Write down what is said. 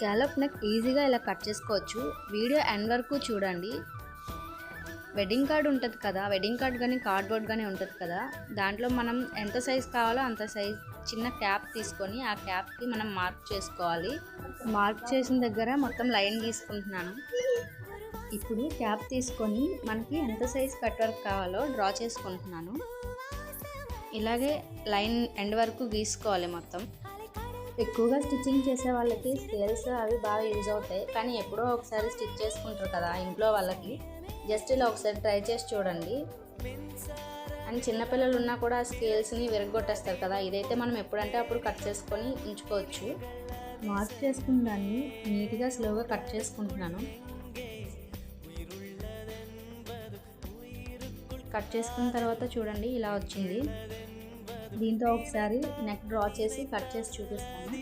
Scallop neck ఈజీగా ఇలా cut చేసుకోవచ్చు. వీడియో ఎండ్ వరకు చూడండి. వెడ్డింగ్ కార్డ్ ఉంటుంది కదా, వెడ్డింగ్ కార్డ్ కానీ కార్డ్బోర్డ్ కానీ ఉంటుంది కదా, దాంట్లో మనం ఎంత సైజ్ కావాలో అంత సైజ్ చిన్న క్యాప్ తీసుకొని ఆ క్యాప్కి మనం మార్క్ చేసుకోవాలి. మార్క్ చేసిన దగ్గర మొత్తం లైన్ గీసుకుంటున్నాను. ఇప్పుడు క్యాప్ తీసుకొని మనకి ఎంత సైజ్ కట్ వర్క్ కావాలో డ్రా చేసుకుంటున్నాను. ఇలాగే లైన్ ఎండ్ వరకు గీసుకోవాలి మొత్తం. ఎక్కువగా స్టిచ్చింగ్ చేసే వాళ్ళకి స్కేల్స్ అవి బాగా యూజ్ అవుతాయి, కానీ ఎప్పుడో ఒకసారి స్టిచ్ చేసుకుంటారు కదా ఇంట్లో వాళ్ళకి, జస్ట్ ఇలా ఒకసారి ట్రై చేసి చూడండి. అండ్ చిన్నపిల్లలు ఉన్నా కూడా స్కేల్స్ని విరగొట్టేస్తారు కదా, ఇదైతే మనం ఎప్పుడంటే అప్పుడు కట్ చేసుకొని ఉంచుకోవచ్చు. మార్క్ చేసుకున్న దాన్ని నీట్గా స్లోగా కట్ చేసుకుంటున్నాను. కట్ చేసుకున్న తర్వాత చూడండి ఇలా వచ్చింది. దీంతో ఒకసారి నెక్ డ్రా చేసి కట్ చేసి చూపిస్తాను.